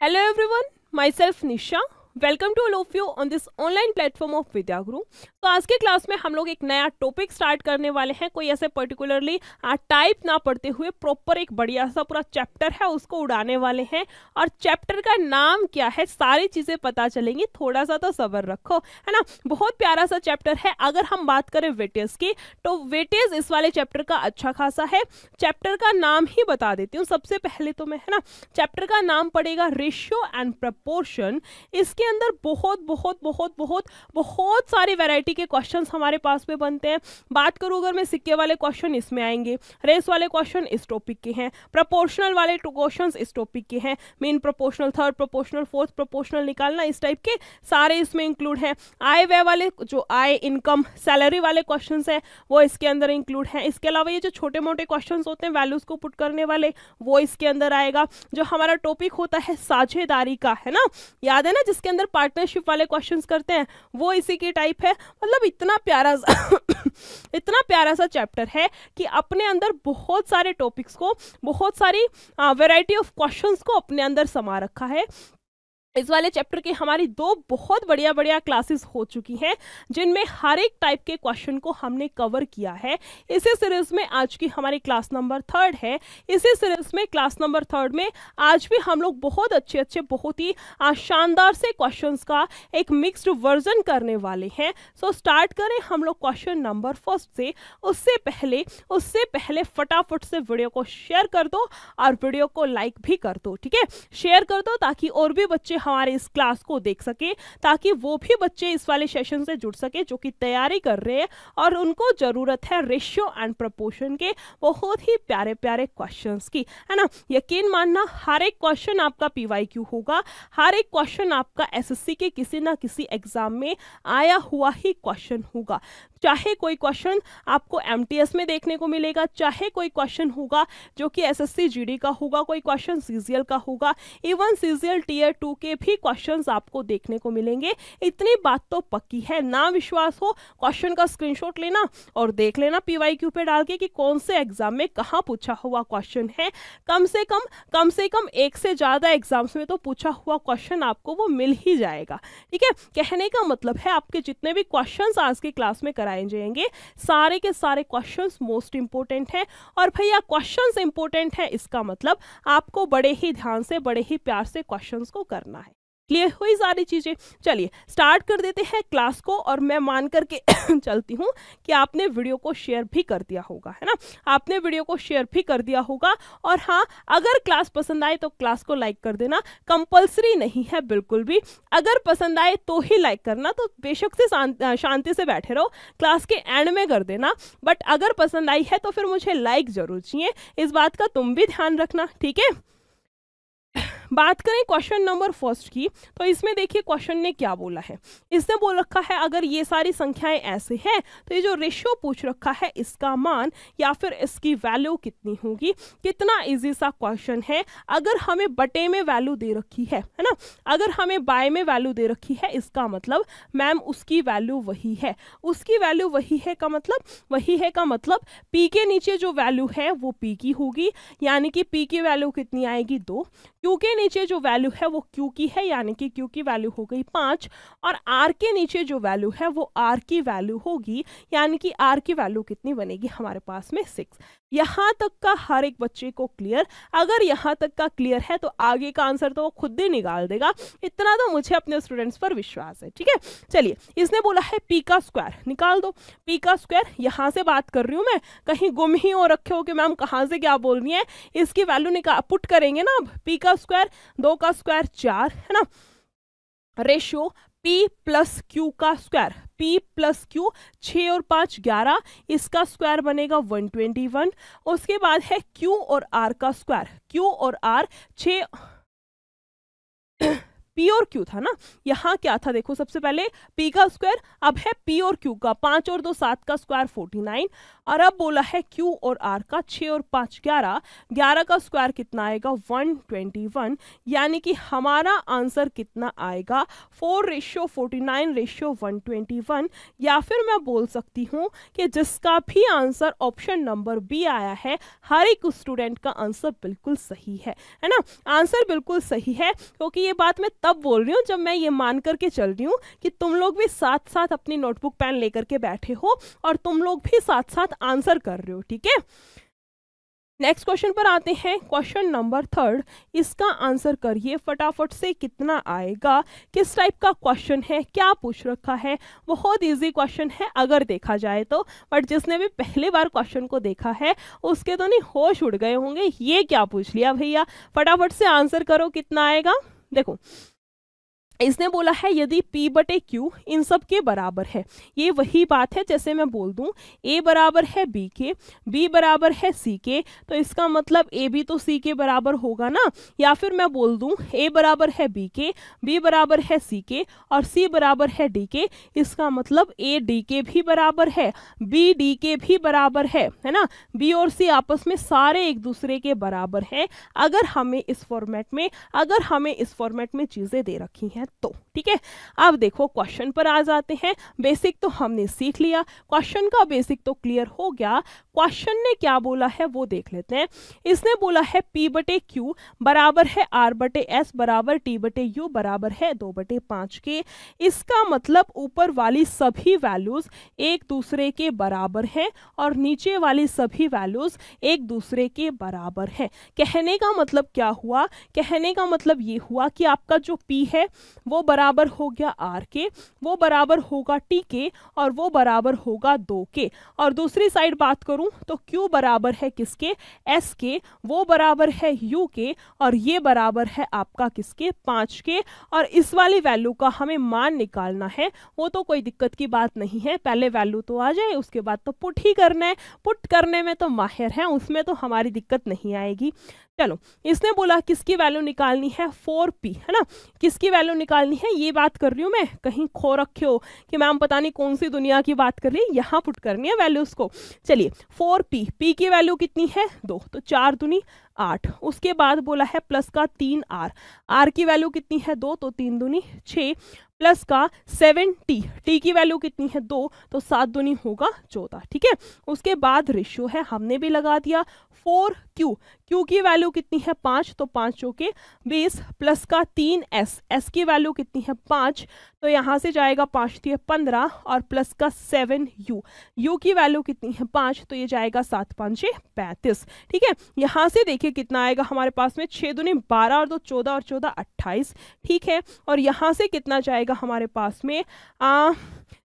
Hello everyone, myself Nisha. Welcome to all of you on this online platform of Vidya Guru. तो आज के class में हम लोग एक नया टॉपिक स्टार्ट करने वाले हैं। कोई ऐसे पर्टिकुलरली टाइप ना पढ़ते हुए प्रॉपर एक बढ़िया सा पूरा चैप्टर है उसको उड़ाने वाले हैं। और चैप्टर का नाम क्या है सारी चीज़ें पता चलेंगी, थोड़ा सा तो सब्र रखो, है ना। बहुत प्यारा सा चैप्टर है। अगर हम बात करें वेटेज की तो वेटेज इस वाले चैप्टर का अच्छा खासा है। चैप्टर का नाम ही बता देती हूँ सबसे पहले तो मैं, है ना। चैप्टर का नाम पड़ेगा रेशियो एंड प्रपोर्शन। इसके अंदर बहुत बहुत बहुत बहुत बहुत सारी वैरायटी के क्वेश्चंस हमारे पास में बनते हैं। बात करूं अगर मैं, सिक्के वाले क्वेश्चन इसमें आएंगे, रेस वाले क्वेश्चन इस टॉपिक के हैं, प्रपोर्शनल वाले क्वेश्चंस इस टॉपिक के हैं, mean proportional, third proportional, fourth proportional निकालना, इस टाइप के सारे इसमें इंक्लूड हैं। आय व्यय वाले, जो आय इनकम सैलरी वाले क्वेश्चंस हैं वो इसके अंदर इंक्लूड हैं। इसके अलावा ये जो छोटे मोटे क्वेश्चंस होते हैं वैल्यूज को पुट करने वाले, वो इसके अंदर आएगा। जो हमारा टॉपिक होता है साझेदारी का, है ना, याद है ना, जिसके अंदर पार्टनरशिप वाले क्वेश्चंस करते हैं, वो इसी की टाइप है। मतलब इतना प्यारा इतना प्यारा सा चैप्टर है कि अपने अंदर बहुत सारे टॉपिक्स को, बहुत सारी वैरायटी ऑफ क्वेश्चंस को अपने अंदर समा रखा है। इस वाले चैप्टर की हमारी दो बहुत बढ़िया बढ़िया क्लासेस हो चुकी हैं जिनमें हर एक टाइप के क्वेश्चन को हमने कवर किया है। इसी सीरीज में आज की हमारी क्लास नंबर 3 है। इसी सीरीज में क्लास नंबर 3 में आज भी हम लोग बहुत अच्छे अच्छे, बहुत ही शानदार से क्वेश्चंस का एक मिक्स्ड वर्जन करने वाले हैं। सो स्टार्ट करें हम लोग क्वेश्चन नंबर 1 से। उससे पहले फटाफट से वीडियो को शेयर कर दो और वीडियो को लाइक भी कर दो, ठीक है। शेयर कर दो ताकि और भी बच्चे हमारे इस क्लास को देख सके, ताकि वो भी बच्चे इस वाले सेशन से जुड़ सके जो कि तैयारी कर रहे हैं और उनको जरूरत है रेशियो एंड प्रपोर्शन के बहुत ही प्यारे प्यारे क्वेश्चंस की, है ना। यकीन मानना हर एक क्वेश्चन आपका पीवाईक्यू होगा, हर एक क्वेश्चन आपका एसएससी के किसी ना किसी एग्जाम में आया हुआ ही क्वेश्चन होगा। चाहे कोई क्वेश्चन आपको एमटीएस में देखने को मिलेगा, चाहे कोई क्वेश्चन होगा जो कि एसएससी जीडी का होगा, कोई क्वेश्चन सीजीएल का होगा, इवन सीजीएल टीयर 2 के भी क्वेश्चंस आपको देखने को मिलेंगे। इतनी बात तो पक्की है। ना विश्वास हो, क्वेश्चन का स्क्रीनशॉट लेना और देख लेना पीवाईक्यू पे डाल के कि कौन से एग्जाम में कहाँ पूछा हुआ क्वेश्चन है। कम से कम एक से ज्यादा एग्जाम्स में तो पूछा हुआ क्वेश्चन आपको वो मिल ही जाएगा, ठीक है। कहने का मतलब है आपके जितने भी क्वेश्चंस आज की क्लास में कराए जाएंगे सारे के सारे क्वेश्चंस मोस्ट इंपोर्टेंट हैं। और भैया क्वेश्चंस इंपोर्टेंट है इसका मतलब आपको बड़े ही ध्यान से, बड़े ही प्यार से क्वेश्चंस को करना है। क्लियर हुई सारी चीजें? चलिए स्टार्ट कर देते हैं क्लास को। और मैं मान करके चलती हूँ कि आपने वीडियो को शेयर भी कर दिया होगा, है ना। आपने वीडियो को शेयर भी कर दिया होगा। और हाँ, अगर क्लास पसंद आए तो क्लास को लाइक कर देना, कंपलसरी नहीं है बिल्कुल भी। अगर पसंद आए तो ही लाइक करना, तो बेशक से शांति से बैठे रहो, क्लास के एंड में कर देना। बट अगर पसंद आई है तो फिर मुझे लाइक जरूर चाहिए, इस बात का तुम भी ध्यान रखना, ठीक है। बात करें क्वेश्चन नंबर 1 की, तो इसमें देखिए क्वेश्चन ने क्या बोला है। इसने बोल रखा है अगर ये सारी संख्याएं ऐसे हैं तो ये जो रेशियो पूछ रखा है इसका मान या फिर इसकी वैल्यू कितनी होगी। कितना इजी सा क्वेश्चन है। अगर हमें बटे में वैल्यू दे रखी है ना, अगर हमें बाय में वैल्यू दे रखी है, इसका मतलब मैम उसकी वैल्यू वही है। उसकी वैल्यू वही है का मतलब पी के नीचे जो वैल्यू है वो पी की होगी, यानी कि पी की वैल्यू कितनी आएगी 2। क्यू के नीचे जो वैल्यू है वो क्यू की है, यानी कि क्यू की वैल्यू हो गई 5। और आर के नीचे जो वैल्यू है वो आर की वैल्यू होगी, यानी कि आर की वैल्यू कितनी बनेगी हमारे पास में 6। यहाँ तक का हर एक बच्चे को क्लियर? अगर यहाँ तक का क्लियर है तो आगे का आंसर तो वो खुद ही निकाल देगा, इतना तो मुझे अपने स्टूडेंट्स पर विश्वास है, ठीक है। चलिए, इसने बोला है पी का स्क्वायर निकाल दो। पी का स्क्वायर यहाँ से बात कर रही हूँ मैं, कहीं गुम ही हो रखे हो कि मैम कहाँ से क्या बोल रही है। इसकी वैल्यू निकाल पुट करेंगे ना। अब पी का स्क्वायर 2 का स्क्वायर 4, है ना। रेशियो P प्लस क्यू का स्क्वायर, P प्लस क्यू 6 और 5 11, इसका स्क्वायर बनेगा 121। उसके बाद है Q और R का स्क्वायर, Q और R 6 P और Q था ना, यहाँ क्या था देखो, सबसे पहले P का स्क्वायर, अब है P और Q का 5 और 2 7 का स्क्वायर 49। और अब बोला है Q और R का 6 और 5 11, 11 का स्क्वायर कितना आएगा 121, यानी कि हमारा आंसर कितना आएगा 4:49:121। या फिर मैं बोल सकती हूँ कि जिसका भी आंसर ऑप्शन नंबर बी आया है, हर एक स्टूडेंट का आंसर बिल्कुल सही है ना। आंसर बिल्कुल सही है, क्योंकि ये बात मैं तब बोल रही हूँ जब मैं ये मान करके चल रही हूँ कि तुम लोग भी साथ साथ अपनी नोटबुक पेन लेकर के बैठे हो और तुम लोग भी साथ साथ आंसर कर रहे हो, ठीक है। नेक्स्ट क्वेश्चन पर आते हैं, क्वेश्चन नंबर 3। इसका आंसर करिए फटाफट से, कितना आएगा, किस टाइप का क्वेश्चन है, क्या पूछ रखा है। बहुत इजी क्वेश्चन है अगर देखा जाए तो, बट जिसने भी पहली बार क्वेश्चन को देखा है उसके तो नहीं होश उड़ गए होंगे, ये क्या पूछ लिया भैया। फटाफट से आंसर करो, कितना आएगा। देखो इसने बोला है यदि P/Q इन सब के बराबर है, ये वही बात है जैसे मैं बोल दूं A बराबर है B के, B बराबर है C के, तो इसका मतलब A भी तो C के बराबर होगा ना। या फिर मैं बोल दूं A बराबर है B के, B बराबर है C के और C बराबर है D के, इसका मतलब A D के भी बराबर है, B D के भी बराबर है ना। B और C आपस में सारे एक दूसरे के बराबर हैं अगर हमें इस फॉर्मेट में चीज़ें दे रखी हैं तो, ठीक है। अब देखो क्वेश्चन पर आ जाते हैं। बेसिक तो हमने सीख लिया, क्वेश्चन का बेसिक तो क्लियर हो गया। क्वेश्चन ने क्या बोला है वो देख लेते हैं। इसने बोला है P/Q बराबर है R/S बराबर T/U बराबर है 2/5 के। इसका मतलब ऊपर वाली सभी वैल्यूज एक दूसरे के बराबर हैं और नीचे वाली सभी वैल्यूज एक दूसरे के बराबर हैं। कहने का मतलब क्या हुआ, कहने का मतलब ये हुआ कि आपका जो P है वो बराबर हो गया R के, वो बराबर होगा T के और वो बराबर होगा 2 के। और दूसरी साइड बात करूं तो Q बराबर है किसके, S के, वो बराबर है U के और ये बराबर है आपका किसके, 5 के। और इस वाली वैल्यू का हमें मान निकालना है, वो तो कोई दिक्कत की बात नहीं है, पहले वैल्यू तो आ जाए उसके बाद तो पुट ही करना है। पुट करने में तो माहिर हैं, उसमें तो हमारी दिक्कत नहीं आएगी। चलो इसने बोला किसकी वैल्यू निकालनी है 4P, है ना। किसकी वैल्यू निकालनी है ये बात कर रही हूँ मैं, कहीं खो रखे हो कि मैम पता नहीं कौन सी दुनिया की बात कर रही है, यहाँ पुट करनी है वैल्यूज को। चलिए 4P, P की वैल्यू कितनी है 2, तो 4 दूनी 8। उसके बाद बोला है प्लस का 3R, R की वैल्यू कितनी है 2, तो 3 दूनी 6 प्लस का 7T, T की वैल्यू कितनी है 2, तो 7 दूनी होगा 14, ठीक है। उसके बाद रेशियो है हमने भी लगा दिया 4Q, Q की वैल्यू कितनी है 5, तो 5 चौके 20 प्लस का 3S, S की वैल्यू कितनी है 5, तो यहाँ से जाएगा 5 दिए 15 और प्लस का 7U, U की वैल्यू कितनी है 5, तो ये जाएगा 7 5 35, ठीक है। यहाँ से देखिए कितना आएगा हमारे पास में 6 दूनी 12 और 2 14 और 14 28, ठीक है। और यहाँ से कितना जाएगा हमारे पास में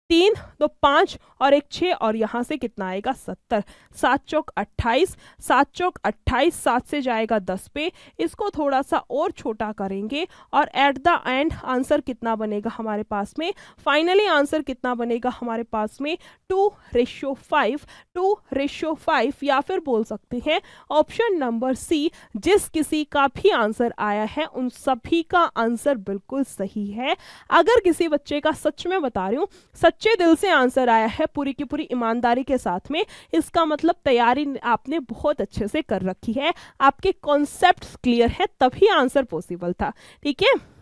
3 2 5 और 1 6 और यहाँ से कितना आएगा 70, 7 चौक 28, 7 चौक 28, 7 से जाएगा 10 पे, इसको थोड़ा सा और छोटा करेंगे और एट द एंड आंसर कितना बनेगा हमारे पास में, फाइनली आंसर कितना बनेगा हमारे पास में 2:5, 2:5, या फिर बोल सकते हैं ऑप्शन नंबर सी, जिस किसी का भी आंसर आया है उन सभी का आंसर बिल्कुल सही है। अगर किसी बच्चे का सच में बता रही हूँ सच्चे दिल से आंसर आया है पूरी की पूरी ईमानदारी के साथ में, इसका मतलब तैयारी आपने बहुत अच्छे से कर रखी है, आपके कॉन्सेप्ट्स क्लियर है, तभी आंसर पॉसिबल था, ठीक है।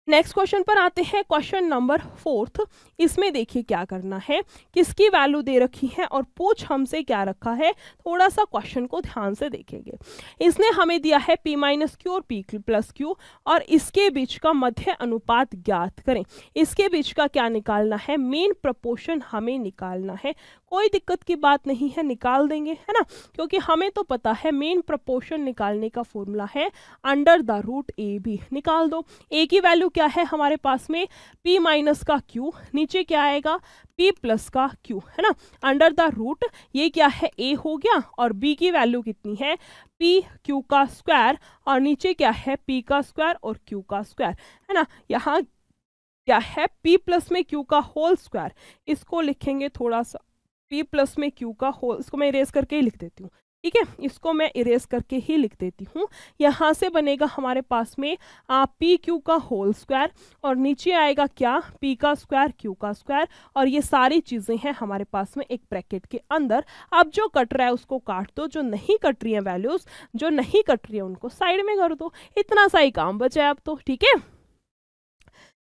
नेक्स्ट क्वेश्चन पर आते हैं, क्वेश्चन नंबर 4। इसमें देखिए क्या करना है, किसकी वैल्यू दे रखी है और पूछ हमसे क्या रखा है, थोड़ा सा क्वेश्चन को ध्यान से देखेंगे। इसने हमें दिया है P-Q और P+Q और इसके बीच का मध्य अनुपात ज्ञात करें। इसके बीच का क्या निकालना है, मीन प्रपोर्शन हमें निकालना है। कोई दिक्कत की बात नहीं है, निकाल देंगे, है ना, क्योंकि हमें तो पता है मीन प्रपोर्शन निकालने का फॉर्मूला है √AB। निकाल दो। A की वैल्यू क्या है हमारे पास में, P- का Q, नीचे क्या आएगा P+ का Q, है ना, √, ये क्या है A हो गया और B की वैल्यू कितनी है PQ का स्क्वायर और नीचे क्या है P का स्क्वायर और Q का स्क्वायर, है ना। यहाँ क्या है P+ में Q का होल स्क्वायर, इसको लिखेंगे थोड़ा सा P+ में Q का होल, इसको मैं इरेज करके ही लिख देती हूँ, ठीक है, इसको मैं इरेज करके ही लिख देती हूँ। यहाँ से बनेगा हमारे पास में पी क्यू का होल स्क्वायर और नीचे आएगा क्या, पी का स्क्वायर क्यू का स्क्वायर, और ये सारी चीज़ें हैं हमारे पास में एक ब्रैकेट के अंदर। अब जो कट रहा है उसको काट दो, जो नहीं कट रही है वैल्यूज़, जो नहीं कट रही है उनको साइड में कर दो। इतना सा ही काम बचा है अब तो। ठीक है,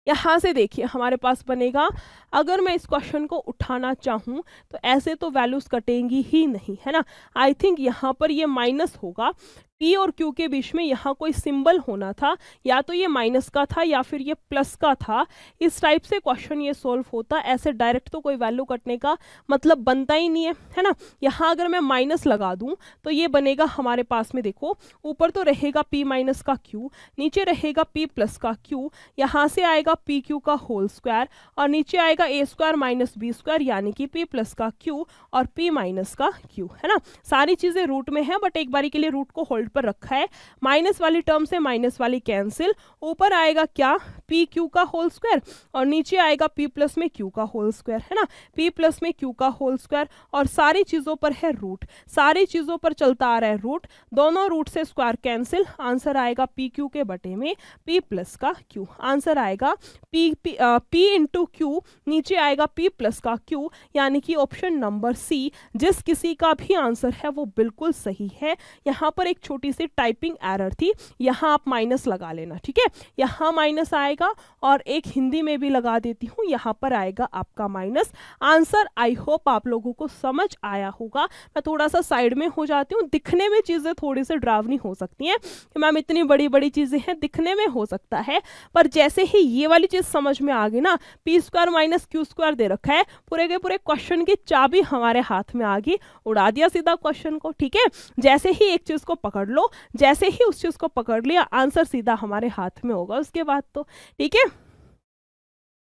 यहाँ से देखिए हमारे पास बनेगा, अगर मैं इस क्वेश्चन को उठाना चाहूँ तो ऐसे तो वैल्यूज़ कटेंगी ही नहीं, है ना। आई थिंक यहाँ पर ये माइनस होगा, पी और क्यू के बीच में यहाँ कोई सिंबल होना था, या तो ये माइनस का था या फिर ये प्लस का था। इस टाइप से क्वेश्चन ये सॉल्व होता, ऐसे डायरेक्ट तो कोई वैल्यू कटने का मतलब बनता ही नहीं है ना। यहाँ अगर मैं माइनस लगा दूँ तो ये बनेगा हमारे पास में, देखो ऊपर तो रहेगा पी माइनस का क्यू, नीचे रहेगा पी प्लस का क्यू, यहाँ से आएगा पी क्यू का होल स्क्वायर और नीचे आएगा ए स्क्वायर माइनस बी स्क्वायर, यानी कि पी प्लस का क्यू और पी माइनस का क्यू, है ना। सारी चीज़ें रूट में है, बट एक बारी के लिए रूट को होल्ड पर रखा है। माइनस वाली टर्म से माइनस वाली कैंसिल, ऊपर आएगा क्या, पी क्यू का होल स्क्वायर और नीचे आएगा पी प्लस में क्यू का होल स्क्वायर, है ना। पी प्लस में क्यू का होल स्क्वायर और सारी चीज़ों पर है रूट, सारी चीज़ों पर चलता आ रहा है रूट, दोनों रूट से स्क्वायर कैंसिल, आंसर आएगा पी क्यू के बटे में पी प्लस का क्यू। आंसर आएगा पी इंटू क्यू, नीचे आएगा पी प्लस का क्यू, यानी कि ऑप्शन नंबर सी, जिस किसी का भी आंसर है वो बिल्कुल सही है। यहाँ पर एक छोटी सी टाइपिंग एरर थी, यहाँ आप माइनस लगा लेना, ठीक है। यहाँ माइनस आएगा और एक हिंदी में भी लगा देती हूँ, यहाँ पर आएगा आपका माइनस। आंसर आई होप आप लोगों को समझ आया होगा। मैं थोड़ा सा साइड में हो जाती हूँ, दिखने में चीज़ें थोड़ी सी डरावनी हो सकती हैं कि मैम इतनी बड़ी बड़ी चीज़ें हैं, दिखने में हो सकता है, पर जैसे ही ये वाली चीज़ समझ में आ गई ना, P square minus Q square दे रखा है, पूरे के पूरे क्वेश्चन की चाबी हमारे हाथ में आ गई, उड़ा दिया सीधा क्वेश्चन को, ठीक है। जैसे ही एक चीज़ को पकड़ लो, जैसे ही उस चीज़ को पकड़ लिया, आंसर सीधा हमारे हाथ में होगा उसके बाद तो, ठीक है।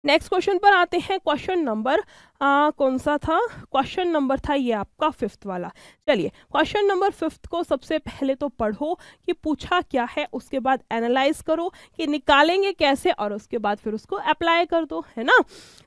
नेक्स्ट क्वेश्चन पर आते हैं। क्वेश्चन नंबर कौन सा था, क्वेश्चन नंबर था ये आपका 5th वाला। चलिए क्वेश्चन नंबर 5th को सबसे पहले तो पढ़ो कि पूछा क्या है, उसके बाद एनालाइज करो कि निकालेंगे कैसे, और उसके बाद फिर उसको अप्लाई कर दो, है ना।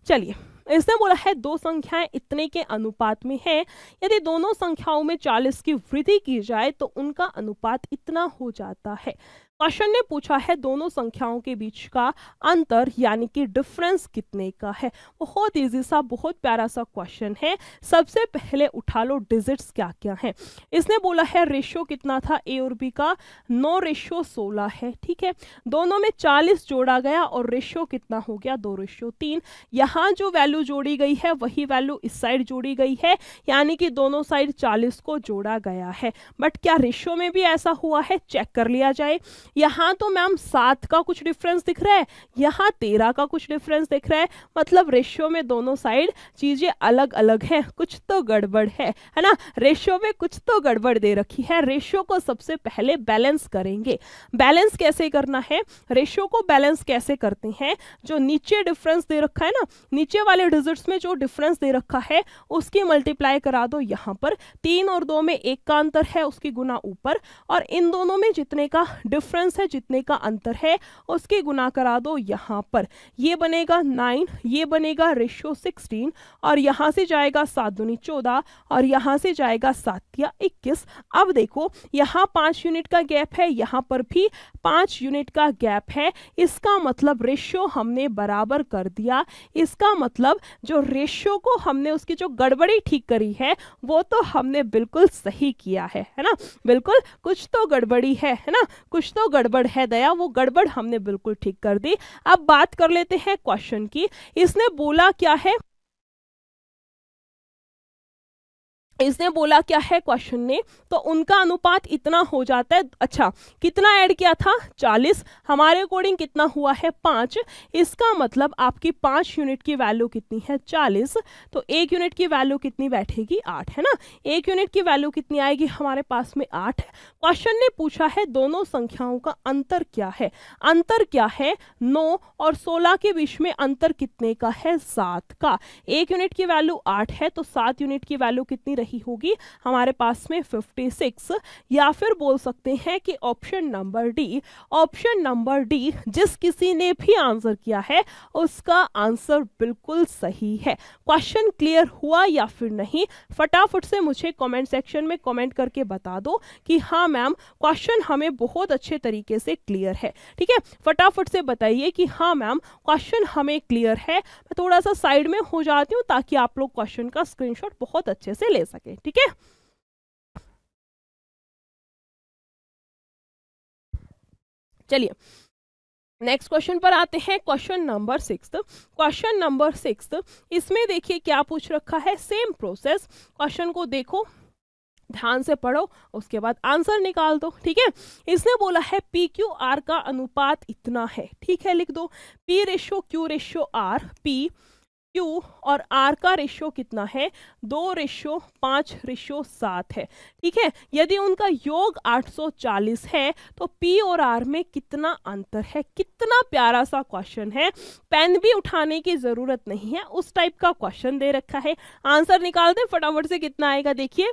चलिए, इसने बोला है दो संख्याएं इतने के अनुपात में है, यदि दोनों संख्याओं में 40 की वृद्धि की जाए तो उनका अनुपात इतना हो जाता है। क्वेश्चन ने पूछा है दोनों संख्याओं के बीच का अंतर यानी कि डिफरेंस कितने का है। बहुत इजी सा, बहुत प्यारा सा क्वेश्चन है। सबसे पहले उठा लो डिजिट्स क्या क्या है। इसने बोला है रेशियो कितना था ए और बी का, 9:16 है, ठीक है। दोनों में 40 जोड़ा गया और रेशियो कितना हो गया, 2:3। यहाँ जो वैल्यू जोड़ी गई है वही वैल्यू इस साइड जोड़ी गई है, यानी कि दोनों साइड 40 को जोड़ा गया है। बट क्या रेशियो में भी ऐसा हुआ है, चेक कर लिया जाए। यहाँ तो मैम 7 का कुछ डिफरेंस दिख रहा है, यहाँ 13 का कुछ डिफरेंस दिख रहा है, मतलब रेशियो में दोनों साइड चीजें अलग अलग हैं, कुछ तो गड़बड़ है ना। रेशियो में कुछ तो गड़बड़ दे रखी है। रेशियो को सबसे पहले बैलेंस करेंगे। बैलेंस कैसे करना है, रेशियो को बैलेंस कैसे करते हैं, जो नीचे डिफरेंस दे रखा है ना, नीचे वाले डिजिट्स में जो डिफरेंस दे रखा है उसकी मल्टीप्लाई करा दो यहाँ पर। 3 और 2 में 1 का अंतर है, उसकी गुना ऊपर, और इन दोनों में जितने का डिफरेंस है, जितने का अंतर है, उसकी गुना करा दो यहाँ पर। ये बनेगा 9, ये बनेगा रेशियो 16, और यहाँ से जाएगा 7 दूनी 14 और यहाँ से जाएगा 7 या 21। अब देखो यहाँ 5 यूनिट का गैप है, यहाँ पर भी 5 यूनिट का गैप है। इसका मतलब रेशियो हमने बराबर कर दिया। इसका मतलब जो रेशियो को हमने उसकी जो गड़बड़ी ठीक करी है वो तो हमने बिल्कुल सही किया है ना। बिल्कुल कुछ तो गड़बड़ी है ना, कुछ तो गड़बड़ है दया, वो गड़बड़ हमने बिल्कुल ठीक कर दी। अब बात कर लेते हैं क्वेश्चन की। इसने बोला क्या है, इसने बोला क्या है क्वेश्चन ने, तो उनका अनुपात इतना हो जाता है। अच्छा, कितना ऐड किया था, 40, हमारे अकॉर्डिंग कितना हुआ है, 5। इसका मतलब आपकी 5 यूनिट की वैल्यू कितनी है, 40, तो 1 यूनिट की वैल्यू कितनी बैठेगी, 8, है ना। 1 यूनिट की वैल्यू कितनी आएगी हमारे पास में, 8। क्वेश्चन ने पूछा है दोनों संख्याओं का अंतर क्या है। अंतर क्या है, 9 और 16 के बीच में अंतर कितने का है, 7 का। 1 यूनिट की वैल्यू 8 है तो 7 यूनिट की वैल्यू कितनी रही, रही होगी हमारे पास में 56, या फिर बोल सकते हैं कि ऑप्शन नंबर डी जिस किसी ने भी आंसर किया है उसका आंसर बिल्कुल सही है। क्वेश्चन क्लियर हुआ या फिर नहीं, फटाफट से मुझे कमेंट सेक्शन में कमेंट करके बता दो कि हाँ मैम क्वेश्चन हमें बहुत अच्छे तरीके से क्लियर है। ठीक है, फटाफट से बताइए कि हाँ मैम क्वेश्चन हमें क्लियर है। मैं थोड़ा सा साइड में हो जाती हूँ ताकि आप लोग क्वेश्चन का स्क्रीनशॉट बहुत अच्छे से ले सके। ठीक है, चलिए नेक्स्ट क्वेश्चन पर आते हैं। क्वेश्चन नंबर 6, इसमें देखिए क्या पूछ रखा है। सेम प्रोसेस, क्वेश्चन को देखो, ध्यान से पढ़ो, उसके बाद आंसर निकाल दो। ठीक है, इसने बोला है पी क्यू आर का अनुपात इतना है। ठीक है, लिख दो P ratio Q ratio R, P Q और आर का रेशो कितना है, 2:5:7 है। ठीक है, यदि उनका योग 840 है तो पी और आर में कितना अंतर है। कितना प्यारा सा क्वेश्चन है, पेन भी उठाने की जरूरत नहीं है, उस टाइप का क्वेश्चन दे रखा है। आंसर निकाल दे फटाफट से, कितना आएगा देखिए।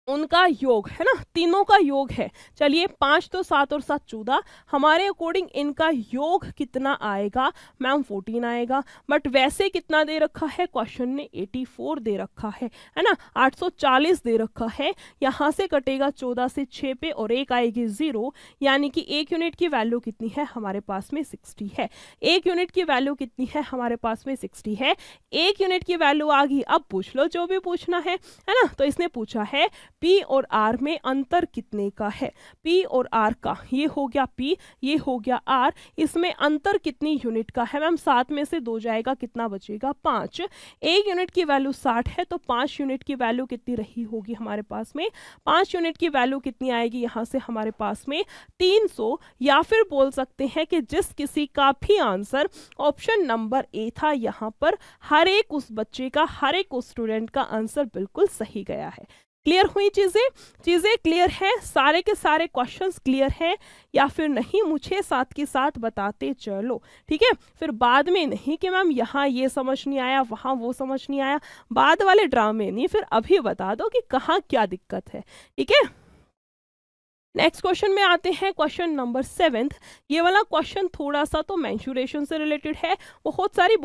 उनका योग है ना, तीनों का योग है। चलिए 5 तो 7 और 7 14, हमारे अकॉर्डिंग इनका योग कितना आएगा मैम, 14 आएगा। बट वैसे कितना दे रखा है, क्वेश्चन ने 84 दे रखा है ना, 840 दे रखा है। यहाँ से कटेगा 14 से 6 पे और 1 आएगी 0, यानी कि 1 यूनिट की वैल्यू कितनी है हमारे पास में, 60 है। 1 यूनिट की वैल्यू कितनी है हमारे पास में, 60 है। 1 यूनिट की वैल्यू आ गई, अब पूछ लो जो भी पूछना है ना। तो इसने पूछा है पी और आर में अंतर कितने का है। पी और आर का, ये हो गया पी, ये हो गया आर, इसमें अंतर कितनी यूनिट का है मैम, 7 में से 2 जाएगा, कितना बचेगा 5। 1 यूनिट की वैल्यू 60 है तो 5 यूनिट की वैल्यू कितनी रही होगी हमारे पास में, 5 यूनिट की वैल्यू कितनी आएगी यहाँ से हमारे पास में 300। या फिर बोल सकते हैं कि जिस किसी का भी आंसर ऑप्शन नंबर ए था, यहाँ पर हर एक उस बच्चे का, हर एक उस स्टूडेंट का आंसर बिल्कुल सही गया है। क्लियर हुई चीजें क्लियर है, सारे के सारे क्वेश्चंस क्लियर है या फिर नहीं, मुझे साथ के साथ बताते चलो। ठीक है, फिर बाद में नहीं कि मैम यहाँ ये समझ नहीं आया, वहाँ वो समझ नहीं आया, बाद वाले ड्रामे नहीं, फिर अभी बता दो कि कहाँ क्या दिक्कत है। ठीक है, नेक्स्ट क्वेश्चन में आते हैं। क्वेश्चन नंबर 7, ये वाला क्वेश्चन थोड़ा सा तो मेंसुरेशन से रिलेटेड है। बहुत सारी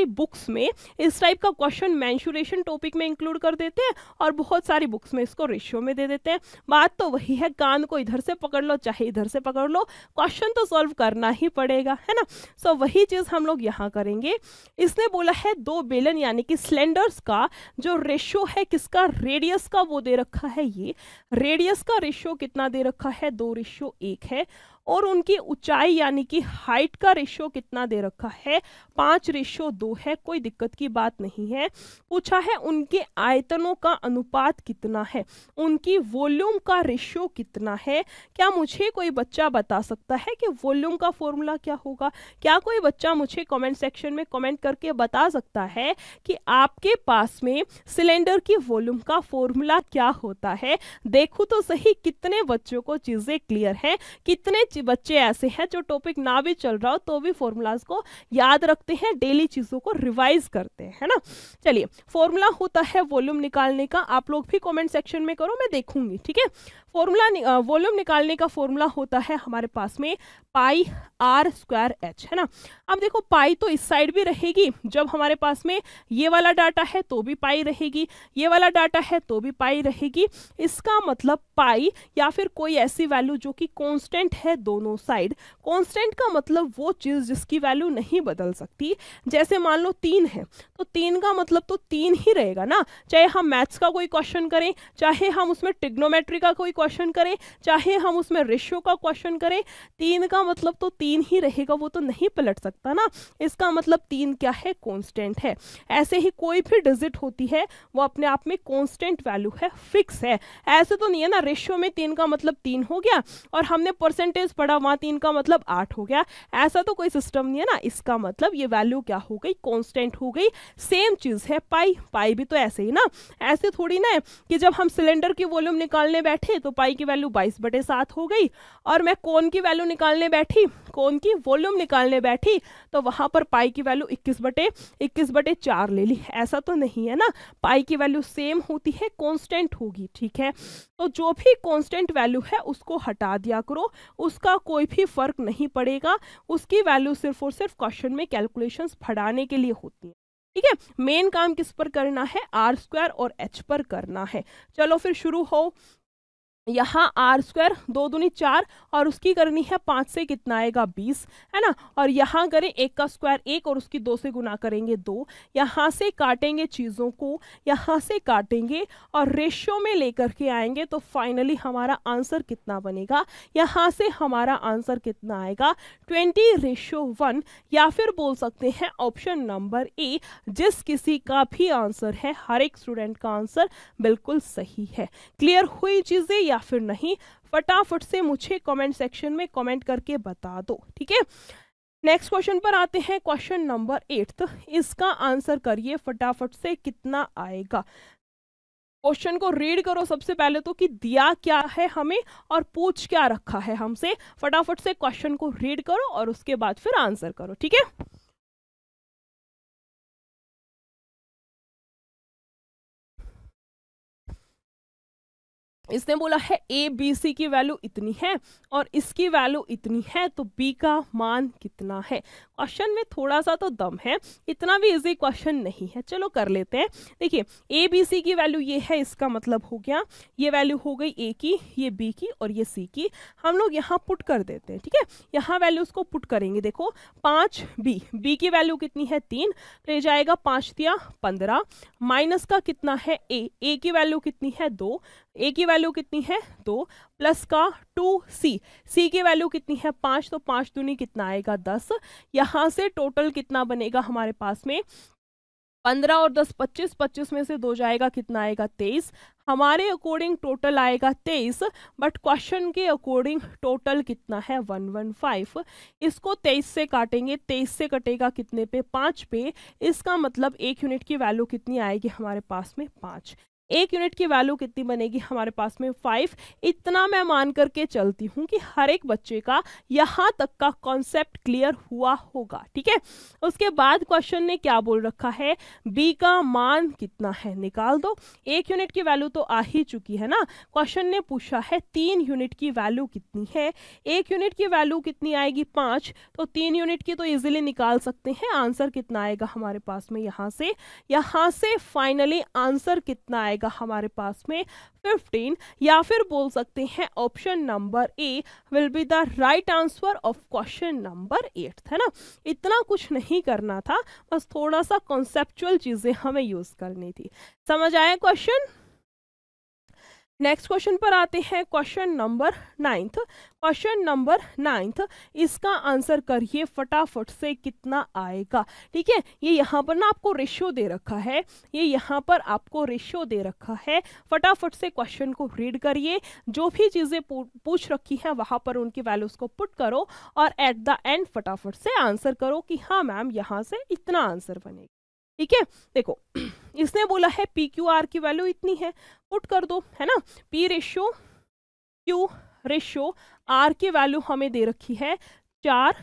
बुक्स में इस टाइप का क्वेश्चन मेंसुरेशन टॉपिक में इंक्लूड कर देते हैं और बहुत सारी बुक्स में इसको रेशियो में दे देते हैं। बात तो वही है, कान को इधर से पकड़ लो चाहे इधर से पकड़ लो, क्वेश्चन तो सॉल्व करना ही पड़ेगा, है ना। सो वही चीज हम लोग यहाँ करेंगे। इसने बोला है 2 बेलन यानी कि सिलेंडर्स का जो रेशियो है किसका, रेडियस का, वो दे रखा है। ये रेडियस का रेशियो कितना दे रखा है, 2:1 है। और उनकी ऊंचाई यानी कि हाइट का रेशियो कितना दे रखा है, 5:2 है। कोई दिक्कत की बात नहीं है। पूछा है उनके आयतनों का अनुपात कितना है, उनकी वॉल्यूम का रेशियो कितना है। क्या मुझे कोई बच्चा बता सकता है कि वॉल्यूम का फॉर्मूला क्या होगा? क्या कोई बच्चा मुझे कमेंट सेक्शन में कमेंट करके बता सकता है कि आपके पास में सिलेंडर की वॉल्यूम का फॉर्मूला क्या होता है? देखो तो सही कितने बच्चों को चीजें क्लियर है, कितने बच्चे ऐसे हैं जो टॉपिक ना भी चल रहा हो तो भी फॉर्मूलाज को याद रखते हैं, डेली चीजों को रिवाइज करते हैं, है ना। चलिए, फॉर्मूला होता है वॉल्यूम निकालने का, आप लोग भी कमेंट सेक्शन में करो, मैं देखूंगी। ठीक है, फॉर्मूला वॉल्यूम निकालने का फॉर्मूला होता है हमारे पास में पाई आर स्क्वायर एच, है ना। अब देखो पाई तो इस साइड भी रहेगी, जब हमारे पास में ये वाला डाटा है तो भी पाई रहेगी, ये वाला डाटा है तो भी पाई रहेगी। इसका मतलब पाई या फिर कोई ऐसी वैल्यू जो कि कांस्टेंट है दोनों साइड। कांस्टेंट का मतलब वो चीज जिसकी वैल्यू नहीं बदल सकती। जैसे मान लो 3 है तो 3 का मतलब तो 3 ही रहेगा ना, चाहे हम मैथ्स का कोई क्वेश्चन करें, चाहे हम उसमें ट्रिग्नोमेट्री का कोई क्वेश्चन करें, चाहे हम उसमें रेशियो का क्वेश्चन करें, 3 का मतलब तो 3 ही रहेगा, वो तो नहीं पलट सकता ना। इसका मतलब 3 क्या है, कांस्टेंट है। ऐसे ही कोई भी डिजिट होती है वो अपने आप में कांस्टेंट वैल्यू है, फिक्स है। ऐसे तो नहीं है ना रेशियो में 3 का मतलब 3 हो गया और हमने परसेंटेज पढ़ा वहां 3 का मतलब 8 हो गया, ऐसा तो कोई सिस्टम नहीं है ना। इसका मतलब ये वैल्यू क्या हो गई, कांस्टेंट हो गई। सेम चीज है पाई भी तो ऐसे ही ना, ऐसे थोड़ी ना है कि जब हम सिलेंडर की वॉल्यूम निकालने बैठे तो पाई की वैल्यू 22/7 हो गई और मैं कोन की वैल्यू निकालने बैठी कौन की वॉल्यूम निकालने बैठी तो वहां पर पाई की वैल्यू 21/4 ले ली, ऐसा तो नहीं है ना। पाई की वैल्यू सेम होती है, कांस्टेंट होगी, ठीक है। तो जो भी कांस्टेंट वैल्यू है उसको हटा दिया करो, उसका कोई भी फर्क नहीं पड़ेगा, उसकी वैल्यू सिर्फ और सिर्फ क्वेश्चन में कैलकुलेशंस बढ़ाने के लिए होती है, ठीक है। मेन काम किस पर करना है, r² और h पर करना है। चलो फिर शुरू हो। यहाँ r² 2 दूनी 4 और उसकी करनी है 5 से कितना आएगा 20, है ना। और यहाँ करें 1 का स्क्वायर 1 और उसकी 2 से गुना करेंगे 2। यहाँ से काटेंगे चीज़ों को, यहाँ से काटेंगे और रेशियो में लेकर के आएंगे तो फाइनली हमारा आंसर कितना बनेगा, यहाँ से हमारा आंसर कितना आएगा 20:1, या फिर बोल सकते हैं ऑप्शन नंबर ए। जिस किसी का भी आंसर है, हर एक स्टूडेंट का आंसर बिल्कुल सही है। क्लियर हुई चीज़ें या फिर नहीं, फटाफट से मुझे कमेंट सेक्शन में कमेंट करके बता दो, ठीक है। नेक्स्ट क्वेश्चन पर आते हैं, क्वेश्चन नंबर 8। इसका आंसर करिए फटाफट से, कितना आएगा। क्वेश्चन को रीड करो सबसे पहले तो कि दिया क्या है हमें और पूछ क्या रखा है हमसे। फटाफट से क्वेश्चन को रीड करो और उसके बाद फिर आंसर करो, ठीक है। इसने बोला है ए बी सी की वैल्यू इतनी है और इसकी वैल्यू इतनी है, तो बी का मान कितना है। क्वेश्चन में थोड़ा सा तो दम है, इतना भी इजी क्वेश्चन नहीं है, चलो कर लेते हैं। देखिए ए बी सी की वैल्यू ये है, इसका मतलब हो गया ये वैल्यू हो गई ए की, ये बी की और ये सी की। हम लोग यहाँ पुट कर देते हैं, ठीक है। यहाँ वैल्यूज को पुट करेंगे। देखो 5 बी की वैल्यू कितनी है 3, तो ये जाएगा 5 दिया 15, माइनस का कितना है ए की वैल्यू कितनी है 2, ए की वैल्यू कितनी है 2, प्लस का 2 सी की वैल्यू कितनी है 5, तो 5 दूनी कितना आएगा 10। यहाँ से टोटल कितना बनेगा हमारे पास में 15 और 10 25, 25 में से 2 जाएगा कितना आएगा 23। हमारे अकॉर्डिंग टोटल आएगा 23, बट क्वेश्चन के अकॉर्डिंग टोटल कितना है 115। इसको 23 से काटेंगे, 23 से कटेगा कितने पे 5 पे। इसका मतलब 1 यूनिट की वैल्यू कितनी आएगी हमारे पास में 5। 1 यूनिट की वैल्यू कितनी बनेगी हमारे पास में 5। इतना मैं मान करके चलती हूँ कि हर एक बच्चे का यहाँ तक का कॉन्सेप्ट क्लियर हुआ होगा, ठीक है। उसके बाद क्वेश्चन ने क्या बोल रखा है, बी का मान कितना है निकाल दो। 1 यूनिट की वैल्यू तो आ ही चुकी है ना। क्वेश्चन ने पूछा है 3 यूनिट की वैल्यू कितनी है। 1 यूनिट की वैल्यू कितनी आएगी 5, तो 3 यूनिट की तो इजीली निकाल सकते हैं। आंसर कितना आएगा हमारे पास में यहाँ से फाइनली आंसर कितना आएगा हमारे पास में 15, या फिर बोल सकते हैं option number A will be the right answer of question number 8, है ना। इतना कुछ नहीं करना था, बस थोड़ा सा कॉन्सेप्चुअल चीजें हमें यूज करनी थी। समझ आया क्वेश्चन। नेक्स्ट क्वेश्चन पर आते हैं, क्वेश्चन नंबर 9। क्वेश्चन नंबर 9, इसका आंसर करिए फटाफट से, कितना आएगा। ठीक है, ये यहाँ पर ना आपको रेशियो दे रखा है, ये यहाँ पर आपको रेशियो दे रखा है। फटाफट से क्वेश्चन को रीड करिए, जो भी चीज़ें पूछ रखी हैं वहाँ पर उनकी वैल्यूज को पुट करो और एट द एंड फटाफट से आंसर करो कि हाँ मैम यहाँ से इतना आंसर बनेगा। ठीक है, देखो इसने बोला है पी क्यू आर की वैल्यू इतनी है, पुट कर दो, है ना। P ratio Q ratio R की वैल्यू हमें दे रखी है 4,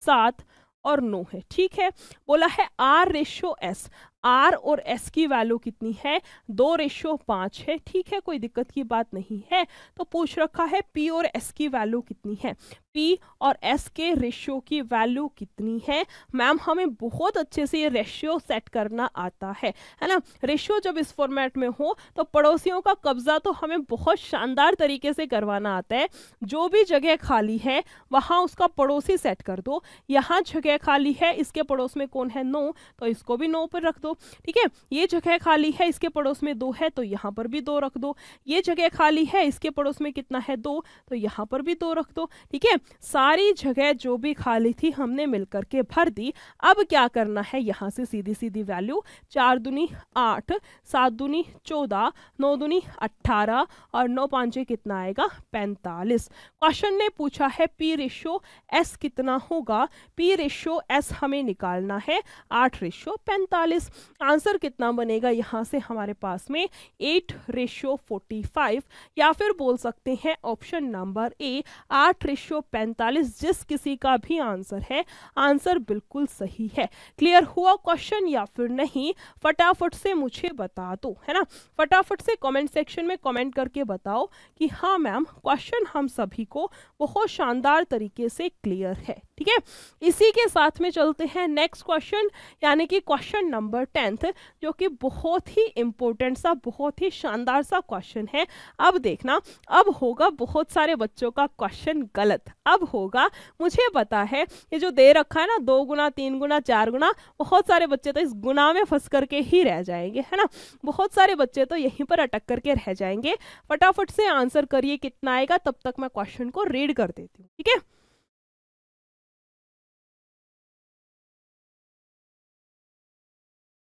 7 और 9 है। ठीक है, बोला है आर रेशियो एस, आर और एस की वैल्यू कितनी है 2:5 है। ठीक है, कोई दिक्कत की बात नहीं है। तो पूछ रखा है पी और एस की वैल्यू कितनी है, पी और एस के रेशियो की वैल्यू कितनी है। मैम हमें बहुत अच्छे से ये रेशियो सेट करना आता है ना। रेशियो जब इस फॉर्मेट में हो तो पड़ोसियों का कब्जा तो हमें बहुत शानदार तरीके से करवाना आता है। जो भी जगह खाली है वहां उसका पड़ोसी सेट कर दो। यहाँ जगह खाली है, इसके पड़ोस में कौन है 9, तो इसको भी 9 पर रख दो। ठीक है, ये जगह खाली है, इसके पड़ोस में 2 है, तो यहाँ पर भी 2 रख दो। ये जगह खाली है, इसके पड़ोस में कितना है 2, तो यहाँ पर भी 2 रख दो। ठीक है, सारी जगह जो भी खाली थी हमने मिलकर के भर दी। अब क्या करना है, यहाँ से सीधी सीधी वैल्यू 4 दूनी 8, 7 दूनी 14, 9 दूनी 18 और 9 5 कितना आएगा 45। क्वेश्चन ने पूछा है पी रेशियो एस कितना होगा। पी रेशियो एस हमें निकालना है 8:45। आंसर कितना बनेगा यहाँ से हमारे पास में 8:45, या फिर बोल सकते हैं ऑप्शन नंबर ए 8:45। जिस किसी का भी आंसर है, आंसर बिल्कुल सही है। क्लियर हुआ क्वेश्चन या फिर नहीं, फटाफट से मुझे बता दो, है ना। फटाफट से कमेंट सेक्शन में कमेंट करके बताओ कि हाँ मैम, क्वेश्चन हम सभी को बहुत शानदार तरीके से क्लियर है। ठीक है, इसी के साथ में चलते हैं नेक्स्ट क्वेश्चन, यानी कि क्वेश्चन नंबर 10, जो कि बहुत ही इंपॉर्टेंट सा, बहुत ही शानदार सा क्वेश्चन है। अब देखना, अब होगा बहुत सारे बच्चों का क्वेश्चन गलत। अब होगा, मुझे पता है ये जो दे रखा है ना 2 गुना 3 गुना 4 गुना, बहुत सारे बच्चे तो इस गुना में फंस करके ही रह जाएंगे, है ना। बहुत सारे बच्चे तो यहीं पर अटक करके रह जाएंगे। फटाफट से आंसर करिए कितना आएगा, तब तक मैं क्वेश्चन को रीड कर देती हूँ। ठीक है,